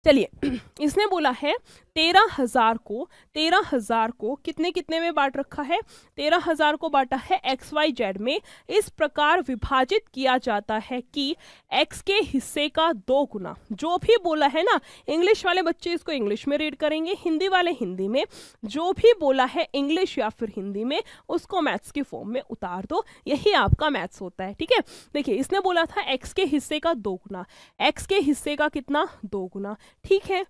चलिए इसने बोला है 13,000 को कितने कितने में बांट रखा है। 13,000 को बांटा है XYZ में। इस प्रकार विभाजित किया जाता है कि X के हिस्से का 2 गुना। जो भी बोला है ना, इंग्लिश वाले बच्चे इसको इंग्लिश में रीड करेंगे, हिंदी वाले हिंदी में। जो भी बोला है इंग्लिश या फिर हिंदी में, उसको मैथ्स की फॉर्म में उतार दो। यही आपका मैथ्स होता है। ठीक है, देखिए इसने बोला था X के हिस्से का 2 गुना। X के हिस्से का कितना, 2 गुना। ठीक है,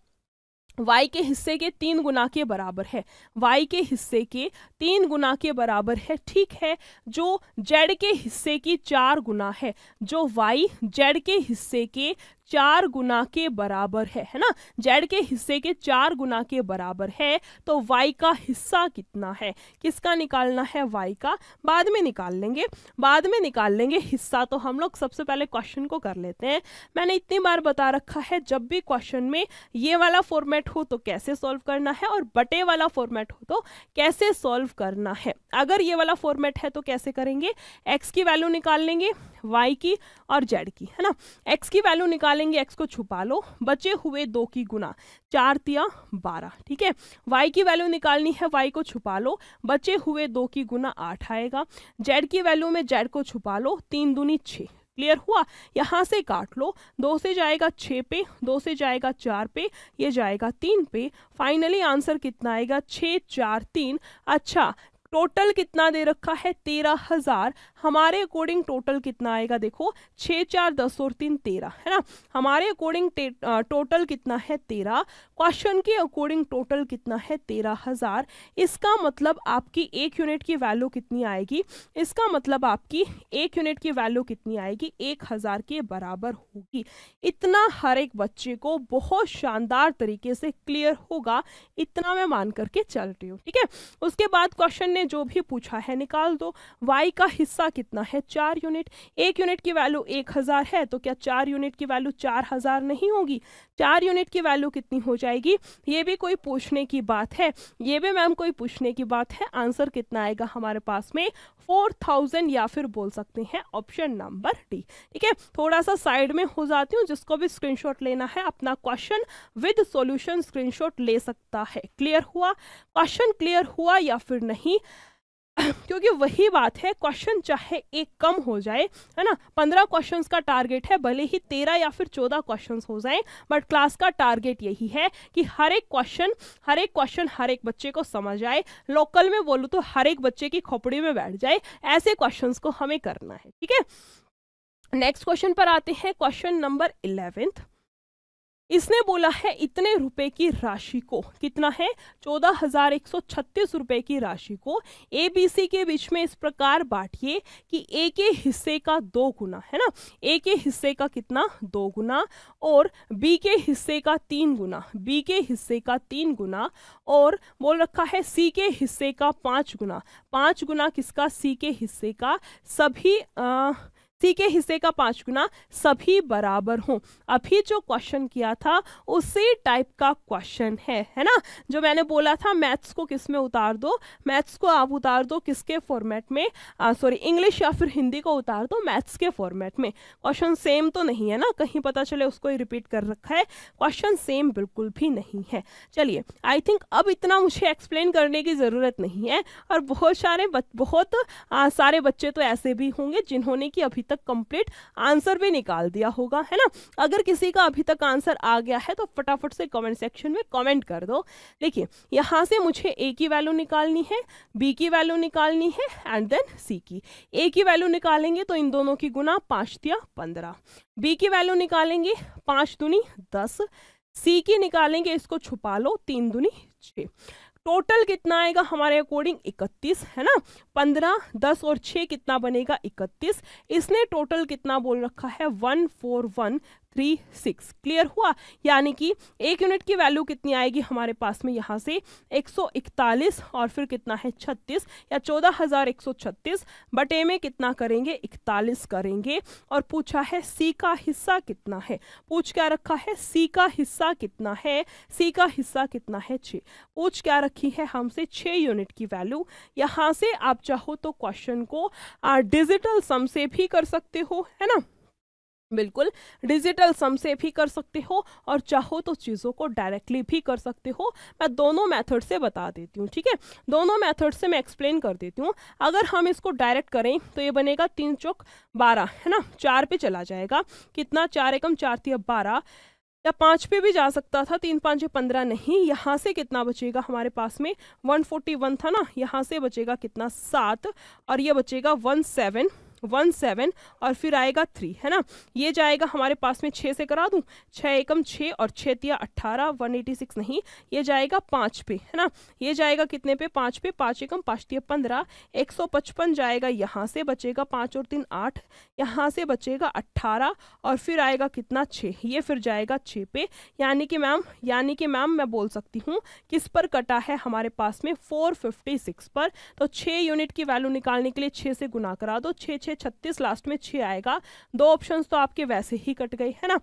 y के हिस्से के 3 गुना के बराबर है। y के हिस्से के 3 गुना के बराबर है। ठीक है, जो z के हिस्से की 4 गुना है, जो y z के हिस्से के 4 गुना के बराबर है ना। z के हिस्से के 4 गुना के बराबर है, तो y का हिस्सा कितना है, किसका निकालना है, y का। बाद में निकाल लेंगे, बाद में निकाल लेंगे हिस्सा। तो हम लोग सबसे पहले क्वेश्चन को कर लेते हैं। मैंने इतनी बार बता रखा है, जब भी क्वेश्चन में ये वाला फॉर्मेट हो तो कैसे सॉल्व करना है, और बटे वाला फॉर्मेट हो तो कैसे सॉल्व करना है। अगर ये वाला फॉर्मेट है तो कैसे करेंगे, x की वैल्यू निकाल लेंगे, y की और z की, है ना। x की वैल्यू निकालेंगे, x को छुपा लो, बचे हुए 2 की गुना, 4 तिया 12। ठीक है, y की वैल्यू निकालनी है, y को छुपा लो, बचे हुए 2 की गुना 8 आएगा। z की वैल्यू में z को छुपा लो, 3 दूनी 6। क्लियर हुआ, यहाँ से काट लो, 2 से जाएगा 6 पे, 2 से जाएगा 4 पे, ये जाएगा 3 पे। फाइनली आंसर कितना आएगा, 6 4 3। अच्छा, टोटल कितना दे रखा है, 13,000। हमारे अकॉर्डिंग टोटल कितना आएगा, देखो 6 4 10 और 3 13, है ना। हमारे अकॉर्डिंग टोटल कितना है, 13। क्वेश्चन के अकॉर्डिंग टोटल कितना है, 13,000। इसका मतलब आपकी 1 यूनिट की वैल्यू कितनी आएगी, इसका मतलब आपकी 1 यूनिट की वैल्यू कितनी आएगी, 1000 के बराबर होगी। इतना हर एक बच्चे को बहुत शानदार तरीके से क्लियर होगा, इतना मैं मान करके चल रही हूँ। ठीक है, उसके बाद क्वेश्चन ने जो भी पूछा है निकाल दो। y का हिस्सा कितना है, 4 यूनिट। 1 यूनिट की वैल्यू 1000 है, तो क्या 4 यूनिट की वैल्यू 4000 नहीं होगी। 4 यूनिट की वैल्यू कितनी हो जाएगी, ये भी कोई पूछने की बात है, ये भी मैम कोई पूछने की बात है। आंसर कितना आएगा हमारे पास में, 4000, या फिर बोल सकते हैं ऑप्शन नंबर डी। ठीक है, थोड़ा सा साइड में हो जाती हूँ, जिसको भी स्क्रीनशॉट लेना है अपना क्वेश्चन विद सॉल्यूशन स्क्रीनशॉट ले सकता है। क्लियर हुआ, क्वेश्चन क्लियर हुआ या फिर नहीं, क्योंकि वही बात है, क्वेश्चन चाहे एक कम हो जाए, है ना। 15 क्वेश्चंस का टारगेट है, भले ही 13 या फिर 14 क्वेश्चंस हो जाएं, बट क्लास का टारगेट यही है कि हर एक क्वेश्चन हर एक बच्चे को समझ आए। लोकल में बोलूँ तो हर एक बच्चे की खोपड़ी में बैठ जाए, ऐसे क्वेश्चंस को हमें करना है। ठीक है, नेक्स्ट क्वेश्चन पर आते हैं, क्वेश्चन नंबर 11। इसने बोला है इतने रुपए की राशि को, कितना है, 14,136 रुपए की राशि को ABC के बीच में इस प्रकार बांटिए कि A के हिस्से का 2 गुना, है ना। A के हिस्से का कितना, 2 गुना, और B के हिस्से का 3 गुना, B के हिस्से का 3 गुना, और बोल रखा है C के हिस्से का 5 गुना। 5 गुना किसका, C के हिस्से का, सभी सी के हिस्से का 5 गुना, सभी बराबर हों। अभी जो क्वेश्चन किया था उसी टाइप का क्वेश्चन है ना। जो मैंने बोला था मैथ्स को किस में उतार दो, मैथ्स को आप उतार दो किसके फॉर्मेट में, सॉरी इंग्लिश या फिर हिंदी को उतार दो मैथ्स के फॉर्मेट में। क्वेश्चन सेम तो नहीं है ना, कहीं पता चले उसको ही रिपीट कर रखा है, क्वेश्चन सेम बिल्कुल भी नहीं है। चलिए, आई थिंक अब इतना मुझे एक्सप्लेन करने की ज़रूरत नहीं है। और बहुत सारे बच्चे तो ऐसे भी होंगे जिन्होंने कि अभी तक कंप्लीट आंसर भी निकाल दिया होगा, है ना। अगर किसी का अभी तक आंसर आ गया है तो फटाफट से कमेंट सेक्शन में कमेंट कर दो। देखिए यहाँ से मुझे ए की वैल्यू निकालनी है, बी की वैल्यू निकालनी है एंड देन सी की। ए की वैल्यू निकालेंगे तो इन दोनों की गुना 5 या 15, बी की वैल्यू निकालेंगे 5 दूनी 10, सी की निकालेंगे, इसको छुपा लो, 3 दूनी 6। टोटल कितना आएगा हमारे अकॉर्डिंग 31, है ना। 15, 10 और 6 कितना बनेगा 31। इसने टोटल कितना बोल रखा है 14136। क्लियर हुआ। यानी कि 1 यूनिट की वैल्यू कितनी आएगी हमारे पास में यहाँ से 141 और फिर कितना है 36 या 14136 बटे में कितना करेंगे 41 करेंगे। और पूछा है सी का हिस्सा कितना है, पूछ क्या रखा है सी का हिस्सा कितना है, सी का हिस्सा कितना है 6। पूछ क्या रखी है हमसे 6 यूनिट की वैल्यू। यहाँ से आप चाहो तो क्वेश्चन को डिजिटल सम से भी कर सकते हो, है ना, बिल्कुल डिजिटल सम से भी कर सकते हो और चाहो तो चीज़ों को डायरेक्टली भी कर सकते हो। मैं दोनों मेथड से बता देती हूँ, ठीक है, दोनों मेथड से मैं एक्सप्लेन कर देती हूँ। अगर हम इसको डायरेक्ट करें तो ये बनेगा 3 चौक 12, है ना, 4 पे चला जाएगा, कितना 4 एकम 4 तिया 12, या 5 पे भी जा सकता था, 3 5 15 नहीं। यहाँ से कितना बचेगा हमारे पास में 141 था ना, यहाँ से बचेगा कितना 7 और ये बचेगा 17 और फिर आएगा 3, है ना। ये जाएगा हमारे पास में 6 से करा दूं, 6 एकम 6 और 6 तिया 18, 186 नहीं, ये जाएगा 5 पे, है ना। ये जाएगा कितने पे 5 पे, 5 एकम 5 तिया 15, 155 जाएगा, यहाँ से बचेगा 5 और 3 8, यहाँ से बचेगा 18 और फिर आएगा कितना 6, ये फिर जाएगा 6 पे। यानी कि मैम मैं बोल सकती हूँ किस पर कटा है हमारे पास में 456 पर। तो 6 यूनिट की वैल्यू निकालने के लिए 6 से गुना करा दो, 6 6 36, लास्ट में 6 आएगा। 2 ऑप्शंस तो आपके वैसे ही कट गए, है ना।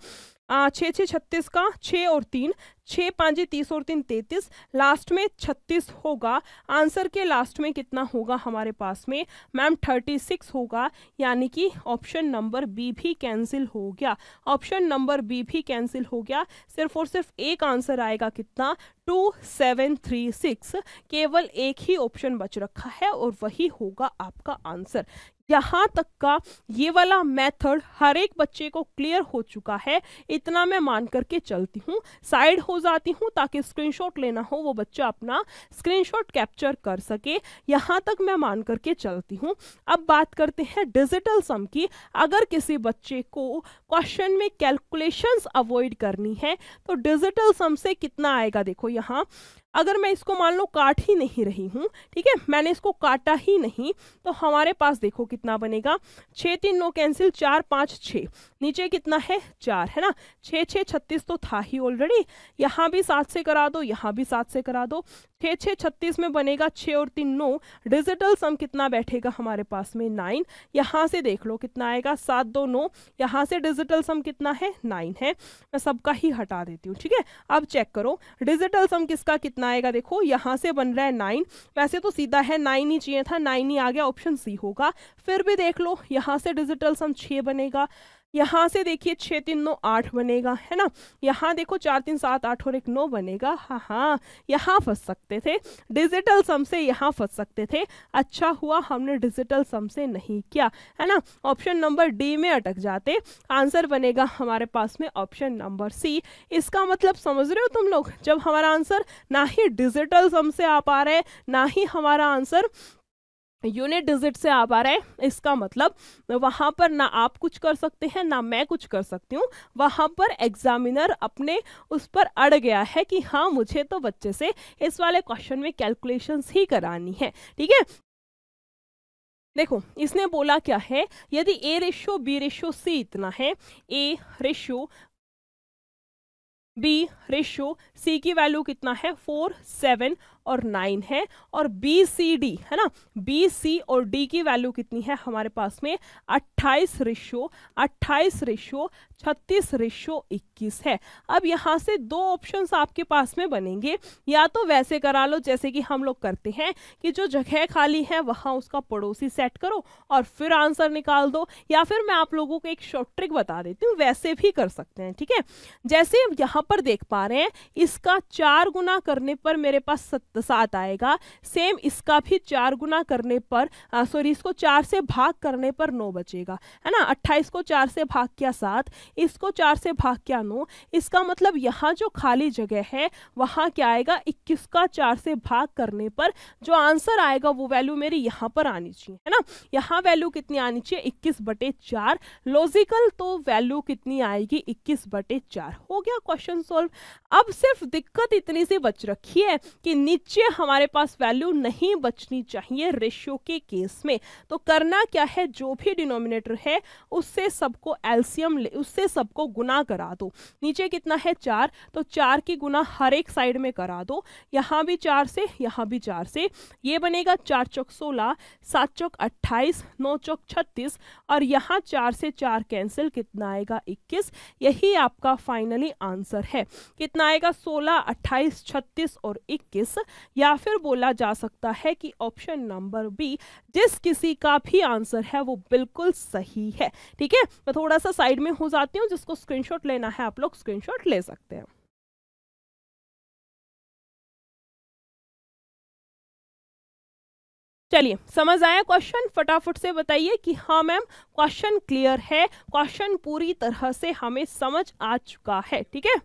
6 6 36 का 6 और 3, 6 5 30 और 3 33, लास्ट में 36 होगा। आंसर के लास्ट में कितना होगा हमारे पास में मैम 36 होगा। यानी कि ऑप्शन नंबर बी भी कैंसिल हो गया, ऑप्शन नंबर बी भी कैंसिल हो गया। सिर्फ और सिर्फ एक आंसर आएगा कितना 2736। केवल एक ही ऑप्शन बच रखा है और वही होगा आपका आंसर। यहाँ तक का ये वाला मेथड हर एक बच्चे को क्लियर हो चुका है, इतना मैं मान करके चलती हूँ। साइड हो जाती हूँ ताकि स्क्रीनशॉट लेना हो वो बच्चा अपना स्क्रीनशॉट कैप्चर कर सके। यहाँ तक मैं मान करके चलती हूँ। अब बात करते हैं डिजिटल सम की। अगर किसी बच्चे को क्वेश्चन में कैलकुलेशंस अवॉइड करनी है तो डिजिटल सम से कितना आएगा। देखो यहाँ अगर मैं इसको मान लो काट ही नहीं रही हूँ, ठीक है, मैंने इसको काटा ही नहीं, तो हमारे पास देखो कितना बनेगा 6 3 9 कैंसिल, 4 5 6, नीचे कितना है 4, है ना। 6 6 36 तो था ही ऑलरेडी, यहाँ भी 7 से करा दो, यहाँ भी 7 से करा दो, 6 6 36 में बनेगा 6 और 3 9। डिजिटल सम कितना बैठेगा हमारे पास में 9। यहाँ से देख लो कितना आएगा 7 2 9, यहाँ से डिजिटल सम कितना है 9 है। मैं सबका ही हटा देती हूँ, ठीक है। अब चेक करो डिजिटल सम किसका कितना आएगा। देखो यहाँ से बन रहा है 9, वैसे तो सीधा है 9 ही चाहिए था, 9 ही आ गया, ऑप्शन सी होगा। फिर भी देख लो यहाँ से डिजिटल सम 6 बनेगा, यहाँ से देखिए 6 3 9 8 बनेगा, है ना। यहाँ देखो 4 3 7 8 और 1 9 बनेगा। हाँ यहाँ फंस सकते थे, डिजिटल सम से यहाँ फंस सकते थे। अच्छा हुआ हमने डिजिटल सम से नहीं किया, है ना। ऑप्शन नंबर डी में अटक जाते। आंसर बनेगा हमारे पास में ऑप्शन नंबर सी। इसका मतलब समझ रहे हो तुम लोग, जब हमारा आंसर ना ही डिजिटल सम से आ पा रहा है ना ही हमारा आंसर यूनिट डिजिट से आ पा रहा है, इसका मतलब वहां पर ना आप कुछ कर सकते हैं ना मैं कुछ कर सकती हूँ। वहां पर एग्जामिनर अपने उस पर अड़ गया है कि हाँ मुझे तो बच्चे से इस वाले क्वेश्चन में कैलकुलेशंस ही करानी है, ठीक है। देखो इसने बोला क्या है, यदि A ratio B ratio C इतना है, A ratio B ratio C की वैल्यू कितना है 4 7 और 9 है, और बी सी डी, है ना, बी सी और डी की वैल्यू कितनी है हमारे पास में 28 रेशियो 36 रेशियो 21 है। अब यहाँ से 2 ऑप्शंस आपके पास में बनेंगे, या तो वैसे करा लो जैसे कि हम लोग करते हैं कि जो जगह खाली है वहाँ उसका पड़ोसी सेट करो और फिर आंसर निकाल दो, या फिर मैं आप लोगों को एक शॉर्ट ट्रिक बता देती हूँ, वैसे भी कर सकते हैं, ठीक है। जैसे यहाँ पर देख पा रहे हैं इसका 4 गुना करने पर मेरे पास 7 आएगा। सेम इसका भी 4 गुना करने पर सॉरी इसको 4 से भाग करने पर 9 बचेगा, है ना। 28 को 4 से भाग किया 7, इसको 4 से भाग किया 9। इसका मतलब यहाँ जो खाली जगह है वहाँ क्या आएगा, 21 का 4 से भाग करने पर जो आंसर आएगा वो वैल्यू मेरी यहाँ पर आनी चाहिए, है ना। यहाँ वैल्यू कितनी आनी चाहिए, 21/4। लॉजिकल तो वैल्यू कितनी आएगी, 21/4। हो गया क्वेश्चन सॉल्व। अब सिर्फ दिक्कत इतनी सी बच रखी है कि नीचे हमारे पास वैल्यू नहीं बचनी चाहिए रेशियो के केस में। तो करना क्या है, जो भी डिनोमिनेटर है उससे सबको एलसीएम उससे सबको गुना करा दो। नीचे कितना है 4, तो 4 की गुना हर एक साइड में करा दो। यहाँ भी 4 से, यहाँ भी 4 से, ये बनेगा 4 चौक 16, 7 चौक 28, 9 चौक 36 और यहाँ 4 से 4 कैंसिल, कितना आएगा 21। यही आपका फाइनली आंसर है। कितना आएगा 16, 28, 36 और 21। या फिर बोला जा सकता है कि ऑप्शन नंबर बी जिस किसी का भी आंसर है वो बिल्कुल सही है। ठीक है, मैं थोड़ा सा साइड में हो जाती हूँ, जिसको स्क्रीनशॉट लेना है आप लोग स्क्रीनशॉट ले सकते हैं। चलिए, समझ आया क्वेश्चन, फटाफट से बताइए कि हाँ मैम क्वेश्चन क्लियर है, क्वेश्चन पूरी तरह से हमें समझ आ चुका है। ठीक है,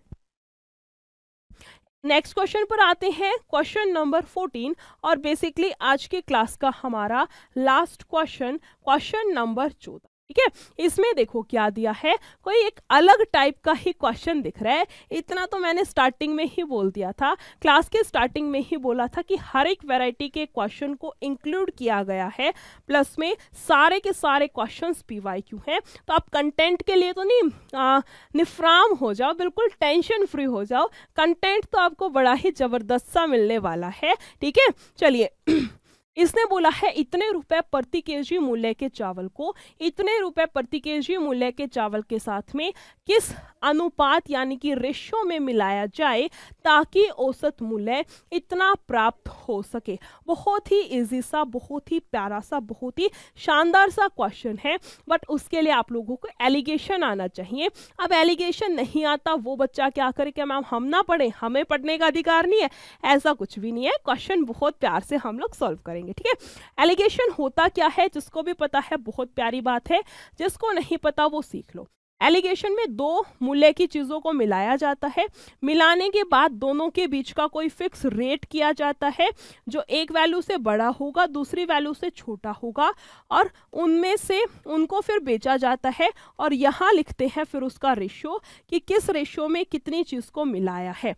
नेक्स्ट क्वेश्चन पर आते हैं, क्वेश्चन नंबर 14 और बेसिकली आज के क्लास का हमारा लास्ट क्वेश्चन, क्वेश्चन नंबर 14। ठीक है, इसमें देखो क्या दिया है, कोई एक अलग टाइप का ही क्वेश्चन दिख रहा है। इतना तो मैंने स्टार्टिंग में ही बोल दिया था, क्लास के स्टार्टिंग में ही बोला था कि हर एक वैरायटी के क्वेश्चन को इंक्लूड किया गया है, प्लस में सारे के सारे क्वेश्चंस पीवाईक्यू हैं। तो आप कंटेंट के लिए तो नहीं निफ्राम हो जाओ, बिल्कुल टेंशन फ्री हो जाओ, कंटेंट तो आपको बड़ा ही जबरदस्त सा मिलने वाला है। ठीक है, चलिए इसने बोला है इतने रुपए प्रति केजी मूल्य के चावल को इतने रुपए प्रति केजी मूल्य के चावल के साथ में किस अनुपात यानी कि रेशियो में मिलाया जाए ताकि औसत मूल्य इतना प्राप्त हो सके। बहुत ही इजी सा, बहुत ही प्यारा सा, बहुत ही शानदार सा क्वेश्चन है, बट उसके लिए आप लोगों को एलिगेशन आना चाहिए। अब एलिगेशन नहीं आता वो बच्चा क्या करे कि मैम हम ना पढ़े, हमें पढ़ने का अधिकार नहीं है, ऐसा कुछ भी नहीं है। क्वेश्चन बहुत प्यार से हम लोग सॉल्व करेंगे। ठीक है, एलिगेशन होता क्या है, जिसको भी पता है बहुत प्यारी बात है, जिसको नहीं पता वो सीख लो। एलिगेशन में दो मूल्य की चीजों को मिलाया जाता है, मिलाने के बाद दोनों के बीच का कोई फिक्स रेट किया जाता है जो एक वैल्यू से बड़ा होगा, दूसरी वैल्यू से छोटा होगा, और उनमें से उनको फिर बेचा जाता है। और यहाँ लिखते हैं फिर उसका रेशियो कि किस रेशियो में कितनी चीज को मिलाया है।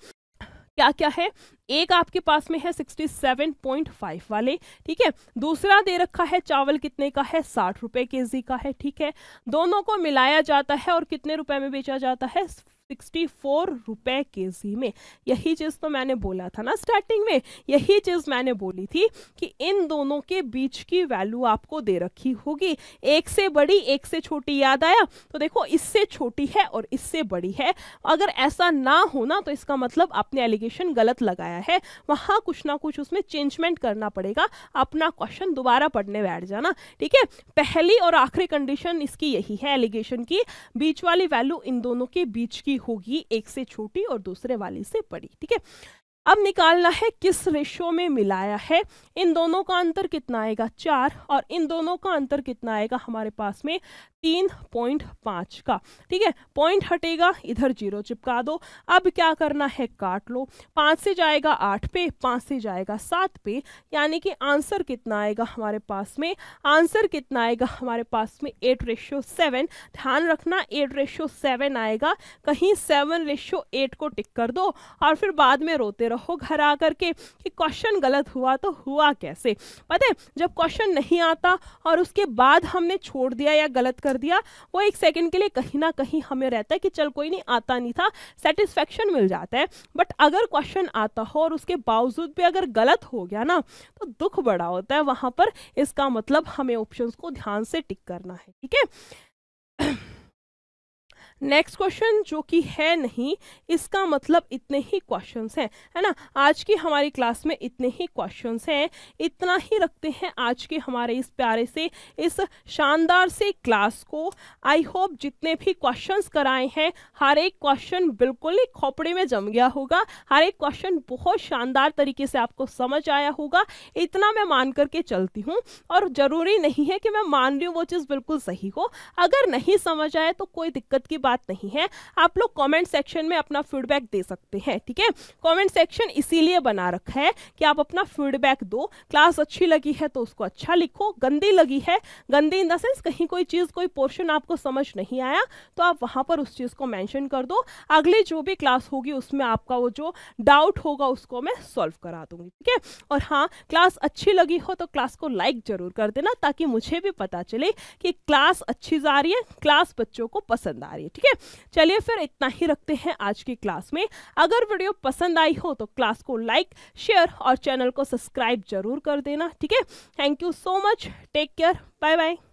क्या क्या है, एक आपके पास में है 67.5 वाले, ठीक है, दूसरा दे रखा है चावल कितने का है, 60 रुपए केजी का है। ठीक है, दोनों को मिलाया जाता है और कितने रुपए में बेचा जाता है, 64 रुपए केजी में। यही चीज तो मैंने बोला था ना स्टार्टिंग में, यही चीज मैंने बोली थी कि इन दोनों के बीच की वैल्यू आपको दे रखी होगी, एक से बड़ी एक से छोटी। याद आया, तो देखो इससे छोटी है और इससे बड़ी है। अगर ऐसा ना होना तो इसका मतलब आपने एलिगेशन गलत लगाया है, वहां कुछ ना कुछ उसमें चेंजमेंट करना पड़ेगा। अपना क्वेश्चन दोबारा पढ़ने बैठ जाना। ठीक है, पहली और आखिरी कंडीशन इसकी यही है एलिगेशन की, बीच वाली वैल्यू इन दोनों के बीच की होगी, एक से छोटी और दूसरे वाली से बड़ी। ठीक है, अब निकालना है किस रेशियो में मिलाया है। इन दोनों का अंतर कितना आएगा, 4, और इन दोनों का अंतर कितना आएगा हमारे पास में, 3.5 का। ठीक है, पॉइंट हटेगा, इधर 0 चिपका दो। अब क्या करना है, काट लो। 5 से जाएगा 8 पे, 5 से जाएगा 7 पे, यानी कि आंसर कितना आएगा हमारे पास में, आंसर कितना आएगा हमारे पास में 8:7। ध्यान रखना 8:7 आएगा, कहीं 7:8 को टिक कर दो और फिर बाद में रोते रहो घर आकर के कि क्वेश्चन गलत हुआ तो हुआ कैसे। पता है, जब क्वेश्चन नहीं आता और उसके बाद हमने छोड़ दिया या गलत कर दिया, वो एक सेकंड के लिए कहीं ना कहीं हमें रहता है कि चल कोई नहीं, आता नहीं था, सेटिस्फेक्शन मिल जाता है। बट अगर क्वेश्चन आता हो और उसके बावजूद भी अगर गलत हो गया ना, तो दुख बड़ा होता है वहां पर। इसका मतलब हमें ऑप्शंस को ध्यान से टिक करना है। ठीक है, नेक्स्ट क्वेश्चन जो कि है नहीं, इसका मतलब इतने ही क्वेश्चंस हैं, है ना। आज की हमारी क्लास में इतने ही क्वेश्चंस हैं, इतना ही रखते हैं आज के हमारे इस प्यारे से, इस शानदार से क्लास को। आई होप जितने भी क्वेश्चंस कराए हैं, हर एक क्वेश्चन बिल्कुल ही खोपड़ी में जम गया होगा, हर एक क्वेश्चन बहुत शानदार तरीके से आपको समझ आया होगा, इतना मैं मान करके चलती हूँ। और ज़रूरी नहीं है कि मैं मान रही हूँ वो चीज़ बिल्कुल सही हो, अगर नहीं समझ आए तो कोई दिक्कत की बात नहीं है। आप लोग कमेंट सेक्शन में अपना फीडबैक दे सकते हैं, ठीक है। कमेंट सेक्शन इसीलिए बना रखा है कि आप अपना फीडबैक दो। क्लास अच्छी लगी है तो उसको अच्छा लिखो, गंदी लगी है, गंदी इन द सेंस कहीं कोई चीज़ कोई पोर्शन आपको समझ नहीं आया तो आप वहां पर उस चीज़ को मेंशन कर दो। अगली जो भी क्लास होगी उसमें आपका वो जो डाउट होगा उसको मैं सॉल्व करा दूंगी, ठीक है। और हाँ, क्लास अच्छी लगी हो तो क्लास को लाइक जरूर कर देना, ताकि मुझे भी पता चले कि क्लास अच्छी जा रही है, क्लास बच्चों को पसंद आ रही है, ठीक है। चलिए फिर इतना ही रखते हैं आज की क्लास में। अगर वीडियो पसंद आई हो तो क्लास को लाइक, शेयर और चैनल को सब्सक्राइब जरूर कर देना, ठीक है। Thank you so much, take care, bye bye.